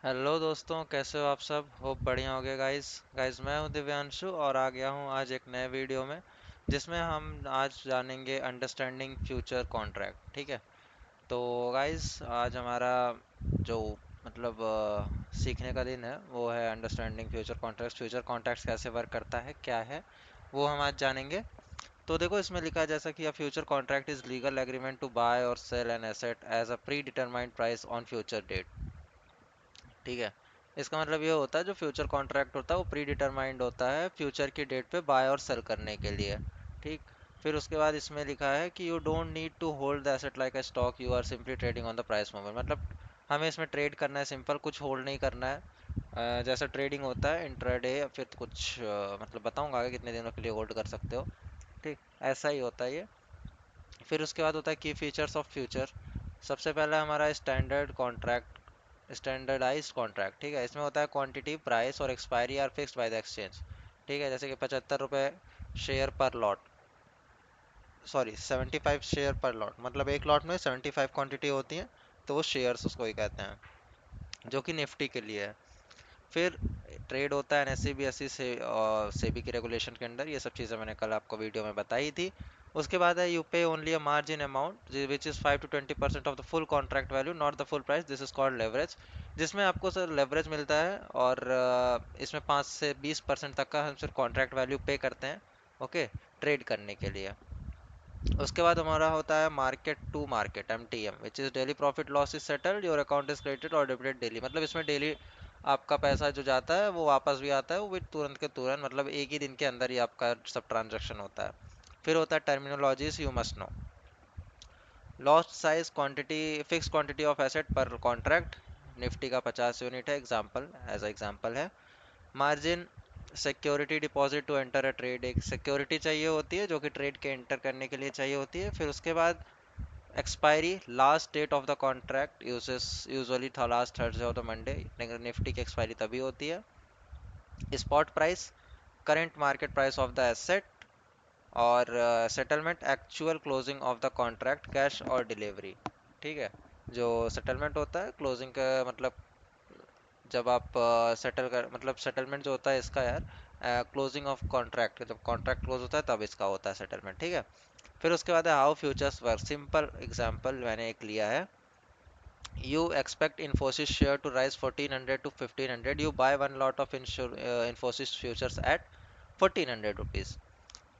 Hello दोस्तों, कैसे हो आप सब? होप बढ़िया होगे गाइस। मैं हूं दिव्यांशु और आ गया हूं आज एक नए वीडियो में, जिसमें हम आज जानेंगे अंडरस्टैंडिंग फ्यूचर कॉन्ट्रैक्ट। ठीक है। तो गाइस, आज हमारा जो सीखने का दिन है वो है अंडरस्टैंडिंग फ्यूचर कॉन्ट्रैक्ट्स कैसे वर्क करता है, क्या है, वो हम आज जानेंगे। तो देखो, इसमें लिखा है जैसा कि a future contract is legal agreement to buy और sell an asset as a predetermined price on future date. ठीक है। इसका मतलब ये होता है, जो फ्यूचर कॉन्ट्रैक्ट होता है वो प्री डिटरमाइंड होता है फ्यूचर की डेट पे बाय और सेल करने के लिए। ठीक। फिर उसके बाद इसमें लिखा है कि you don't need to hold the asset like a stock, you are simply trading on the price movement. मतलब हमें इसमें ट्रेड करना है, सिंपल, कुछ होल्ड नहीं करना है। जैसा ट्रेडिंग होता है इंट्राडे या फिर कुछ बताऊंगा आगे कितने दिनों के लिए होल्ड कर सकते हो। ठीक। ऐसा ही होता है ये। फिर उसके बाद होता है की फीचर्स ऑफ फ्यूचर। सबसे पहला हमारा स्टैंडर्ड कॉन्ट्रैक्ट, स्टैंडर्डाइज कॉन्ट्रैक्ट। ठीक है। इसमें होता है क्वांटिटी, प्राइस और expiry are fixed by the exchange. ठीक है। जैसे कि 75 रुपये share per lot, sorry 75 share per lot, मतलब एक लॉट में 75 क्वांटिटी होती है, तो वो शेयर्स उसको ही कहते हैं, जो कि निफ्टी के लिए है। फिर ट्रेड होता है एनएससी बीएसई से सेबी की रेगुलेशन के अंडर। ये सब चीज़ें मैंने कल आपको वीडियो में बताई थी। उसके बाद है यू पे only a margin amount which is 5 to 20% of the full contract value, not the full price, this is called leverage. जिसमें आपको सर लेवरेज मिलता है, और इसमें 5 से 20% तक का हम सिर्फ कॉन्ट्रैक्ट वैल्यू पे करते हैं। ओके। ट्रेड करने के लिए। उसके बाद हमारा होता है market to market, MTM, which is daily profit loss is settled, your account is credited और डेबिटेड डेली। मतलब इसमें डेली आपका पैसा जो जाता है वो वापस भी आता है, वो भी तुरंत के तुरंत, मतलब एक ही दिन के अंदर ही आपका सब ट्रांजैक्शन होता है। फिर होता है terminologies you must know. Lot size quantity, fix quantity of asset per contract, Nifty का 50 यूनिट है, एग्जाम्पल, एज एग्जाम्पल है। Margin, security deposit to enter a trade, एक सिक्योरिटी चाहिए होती है जो कि ट्रेड के एंटर करने के लिए चाहिए होती है। फिर उसके बाद expiry, last date of the contract, usually था last Thursday of the Monday, लेकिन निफ्टी की एक्सपायरी तभी होती है। Spot price, current market price of the asset. और settlement, actual closing of the contract, cash और डिलीवरी। ठीक है। जो सेटलमेंट होता है क्लोजिंग का मतलब, जब आप सेटल कर, मतलब सेटलमेंट जो होता है इसका यार, क्लोजिंग ऑफ कॉन्ट्रैक्ट, जब कॉन्ट्रैक्ट क्लोज होता है तब इसका होता है सेटलमेंट। ठीक है। फिर उसके बाद है how futures work, simple example मैंने एक लिया है। You expect Infosys share to rise 1400 to 1500. You buy one lot of Infosys futures at 1400 rupees.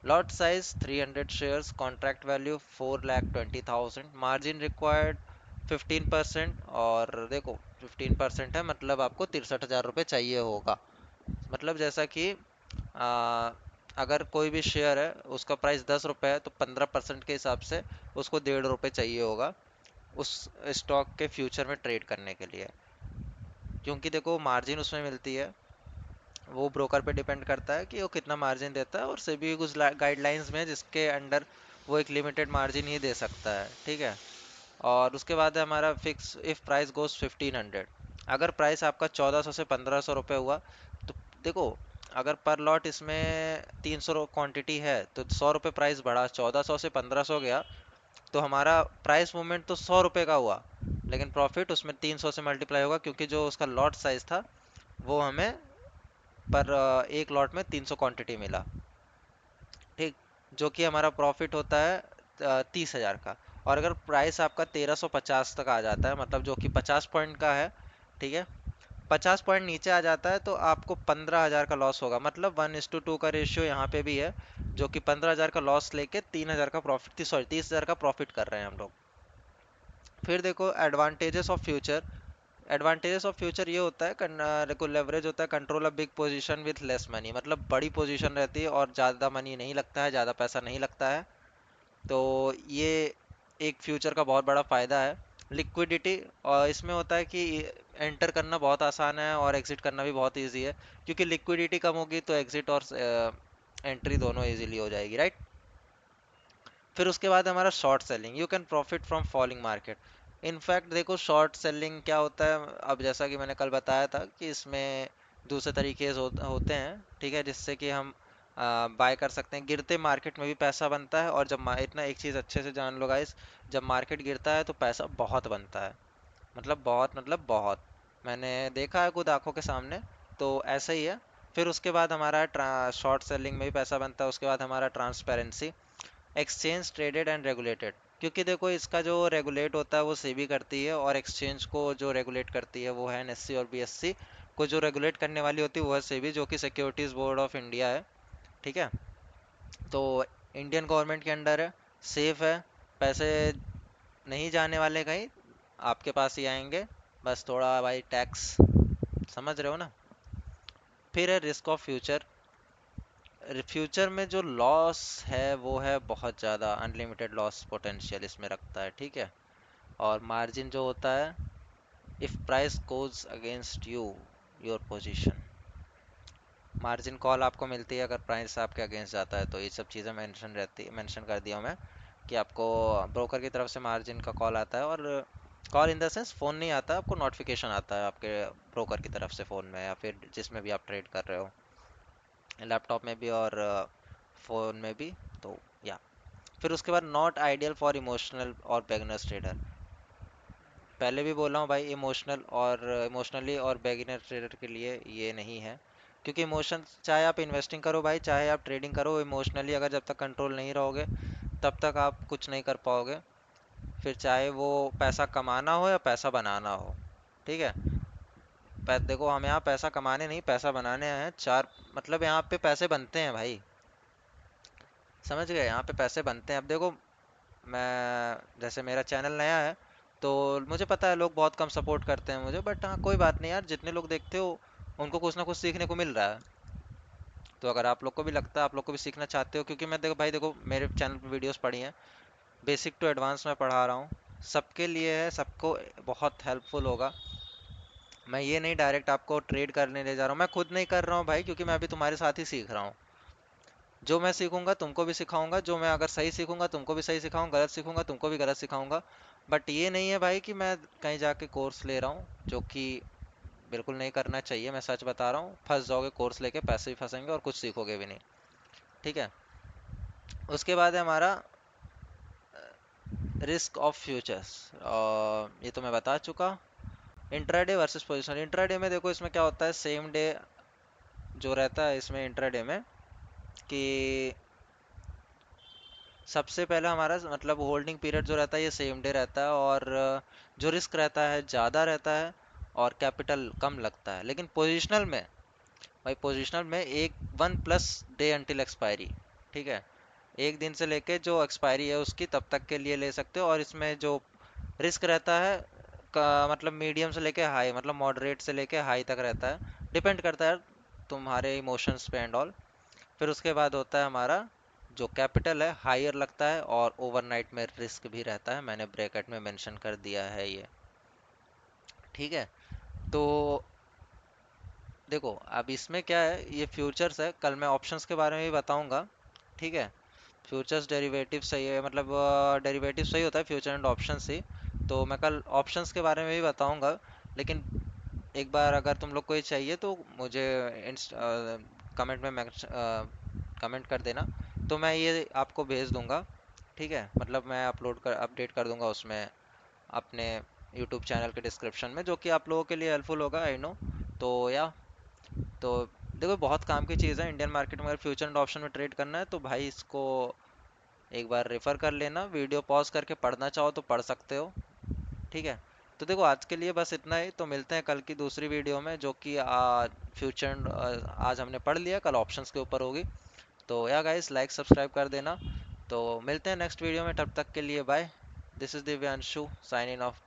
Lot size 300 shares. Contract value 4,20,000. Margin required 15%। और देखो 15% है, मतलब आपको 63,000 रुपये चाहिए होगा। मतलब जैसा कि आ, अगर कोई भी शेयर है उसका प्राइस 10 रुपये है, तो 15% के हिसाब से उसको 1.5 रुपये चाहिए होगा उस स्टॉक के फ्यूचर में ट्रेड करने के लिए। क्योंकि देखो मार्जिन उसमें मिलती है, वो ब्रोकर पे डिपेंड करता है कि वो कितना मार्जिन देता है, और सेबी कुछ गाइडलाइंस में है जिसके अंडर वो एक लिमिटेड मार्जिन ही दे सकता है। ठीक है। और उसके बाद है हमारा फिक्स, इफ प्राइस गोज 1500। अगर प्राइस आपका 1400 से 1500 रुपये हुआ, तो देखो, अगर पर लॉट इसमें 300 क्वांटिटी है तो 100 रुपये प्राइस बढ़ा, 1400 से 1500 गया, तो हमारा प्राइस मूवमेंट तो 100 रुपये का हुआ, लेकिन प्रॉफिट उसमें 300 से मल्टीप्लाई होगा, क्योंकि जो उसका लॉट साइज था वो हमें पर एक लॉट में 300 क्वांटिटी मिला। ठीक। जो कि हमारा प्रॉफिट होता है 30,000 का। और अगर प्राइस आपका 1350 तक आ जाता है, मतलब जो कि 50 पॉइंट का है, ठीक है, 50 पॉइंट नीचे आ जाता है तो आपको 15,000 का लॉस होगा। मतलब 1:2 का रेशियो यहाँ पे भी है, जो कि 15,000 का लॉस लेके 3,000 का प्रॉफिट, सॉरी 30,000 का प्रॉफिट कर रहे हैं हम लोग। फिर देखो advantages of future. Advantages of future ये होता है, देखो लेवरेज होता है, control a big position with less money, मतलब बड़ी पोजीशन रहती है और ज़्यादा मनी नहीं लगता है, ज़्यादा पैसा नहीं लगता है। तो ये एक फ्यूचर का बहुत बड़ा फ़ायदा है। लिक्विडिटी, और इसमें होता है कि एंटर करना बहुत आसान है और एग्जिट करना भी बहुत ईजी है, क्योंकि लिक्विडिटी कम होगी तो एग्जिट और एंट्री दोनों इजीली हो जाएगी, राइट। फिर उसके बाद हमारा short selling, you can profit from falling market. In fact देखो शॉर्ट सेलिंग क्या होता है, अब जैसा कि मैंने कल बताया था कि इसमें दूसरे तरीके होते हैं, ठीक है, जिससे कि हम बाय कर सकते हैं। गिरते मार्केट में भी पैसा बनता है, और जब इतना एक चीज़ अच्छे से जान लो गाइस, जब मार्केट गिरता है तो पैसा बहुत बनता है, मतलब बहुत, मतलब बहुत। मैंने देखा है खुद आंखों के सामने। तो ऐसा ही है। फिर उसके बाद हमारा शॉर्ट सेलिंग में भी पैसा बनता है। उसके बाद हमारा transparency, exchange traded and regulated. क्योंकि देखो इसका जो रेगुलेट होता है वो सेबी करती है, और एक्सचेंज को जो रेगुलेट करती है वो है एनएससी और बीएससी। को जो रेगुलेट करने वाली होती है वो है सेबी, जो कि सिक्योरिटीज बोर्ड ऑफ इंडिया है। ठीक है। तो इंडियन गवर्नमेंट के अंडर है, सेफ है, पैसे नहीं जाने वाले कहीं, आपके पास ही आएंगे। बस थोड़ा भाई टैक्स, समझ रहे हो ना। फिर है रिस्क ऑफ फ्यूचर। फ्यूचर में जो लॉस है वो है बहुत ज़्यादा, अनलिमिटेड लॉस पोटेंशियल इसमें रखता है। ठीक है। और मार्जिन जो होता है, if price goes against you your position, margin call आपको मिलती है अगर प्राइस आपके अगेंस्ट जाता है। तो ये सब चीज़ें मेंशन कर दिया हूँ मैं, कि आपको ब्रोकर की तरफ से मार्जिन का कॉल आता है। और call in the sense phone नहीं आता, आपको नोटिफिकेशन आता है आपके ब्रोकर की तरफ से फ़ोन में, या फिर जिसमें भी आप ट्रेड कर रहे हो, लैपटॉप में भी और फ़ोन में भी। तो या फिर उसके बाद नॉट आइडियल फॉर इमोशनल और बेगनर्स ट्रेडर। पहले भी बोला हूँ भाई, इमोशनली और बेगिनर ट्रेडर के लिए ये नहीं है। क्योंकि इमोशन, चाहे आप इन्वेस्टिंग करो भाई, चाहे आप ट्रेडिंग करो, इमोशनली अगर जब तक कंट्रोल नहीं रहोगे तब तक आप कुछ नहीं कर पाओगे। फिर चाहे वो पैसा कमाना हो या पैसा बनाना हो। ठीक है। देखो हम यहाँ पैसा कमाने नहीं, पैसा बनाने आए हैं। चार मतलब यहाँ पे पैसे बनते हैं भाई, समझ गए, यहाँ पे पैसे बनते हैं। अब देखो, मैं जैसे मेरा चैनल नया है, तो मुझे पता है लोग बहुत कम सपोर्ट करते हैं मुझे, बट हाँ कोई बात नहीं यार, जितने लोग देखते हो उनको कुछ ना कुछ सीखने को मिल रहा है। तो अगर आप लोग को भी लगता है, आप लोग को भी सीखना चाहते हो, क्योंकि मैं देखो भाई, देखो मेरे चैनल पर वीडियोस पड़ी हैं, बेसिक टू एडवांस मैं पढ़ा रहा हूँ, सबके लिए है, सबको बहुत हेल्पफुल होगा। मैं ये नहीं डायरेक्ट आपको ट्रेड करने ले जा रहा हूँ, मैं खुद नहीं कर रहा हूँ भाई, क्योंकि मैं अभी तुम्हारे साथ ही सीख रहा हूँ। जो मैं सीखूंगा तुमको भी सिखाऊंगा, जो मैं अगर सही सीखूंगा तुमको भी सही सिखाऊंगा, गलत सीखूंगा तुमको भी गलत सिखाऊंगा। बट ये नहीं है भाई कि मैं कहीं जाके कोर्स ले रहा हूँ, जो कि बिल्कुल नहीं करना चाहिए। मैं सच बता रहा हूँ, फंस जाओगे कोर्स लेके, पैसे भी फंसेंगे और कुछ सीखोगे भी नहीं। ठीक है। उसके बाद है हमारा रिस्क ऑफ फ्यूचर्स। ये तो मैं बता चुका। Intraday versus positional. इंट्राडे में देखो इसमें क्या होता है, सेम डे जो रहता है इसमें इंट्राडे में, कि सबसे पहला हमारा मतलब होल्डिंग पीरियड जो रहता है ये सेम डे रहता है, और जो रिस्क रहता है ज़्यादा रहता है, और कैपिटल कम लगता है। लेकिन पोजिशनल में भाई, पोजिशनल में एक 1+ डे अंटिल एक्सपायरी। ठीक है। एक दिन से लेके जो एक्सपायरी है उसकी तब तक के लिए ले सकते हो। और इसमें जो रिस्क रहता है का मतलब मीडियम से लेके हाई, मतलब मॉडरेट से लेके हाई तक रहता है, डिपेंड करता है तुम्हारे इमोशंस पे एंड ऑल। फिर उसके बाद होता है हमारा जो कैपिटल है हायर लगता है, और ओवरनाइट में रिस्क भी रहता है, मैंने ब्रैकेट में मेंशन कर दिया है ये। ठीक है। तो देखो अब इसमें क्या है, ये फ्यूचर्स है, कल मैं ऑप्शंस के बारे में भी बताऊंगा। ठीक है। फ्यूचर्स डेरिवेटिव सही है, मतलब डेरिवेटिव सही होता है फ्यूचर एंड ऑप्शन से। तो मैं कल ऑप्शंस के बारे में भी बताऊंगा। लेकिन एक बार अगर तुम लोग को ये चाहिए तो मुझे कमेंट में कमेंट कर देना, तो मैं ये आपको भेज दूंगा। ठीक है। मतलब मैं अपडेट कर दूंगा उसमें, अपने यूट्यूब चैनल के डिस्क्रिप्शन में, जो कि आप लोगों के लिए हेल्पफुल होगा, आई नो। तो या तो देखो बहुत काम की चीज़ है इंडियन मार्केट में, अगर फ्यूचर एंड ऑप्शन में ट्रेड करना है तो भाई इसको एक बार रेफर कर लेना, वीडियो पॉज करके पढ़ना चाहो तो पढ़ सकते हो। ठीक है। तो देखो आज के लिए बस इतना ही, तो मिलते हैं कल की दूसरी वीडियो में, जो कि आज फ्यूचर आज हमने पढ़ लिया, कल ऑप्शंस के ऊपर होगी। तो या गाइस, लाइक सब्सक्राइब कर देना। तो मिलते हैं नेक्स्ट वीडियो में, तब तक के लिए bye. This is Divyanshu signing of.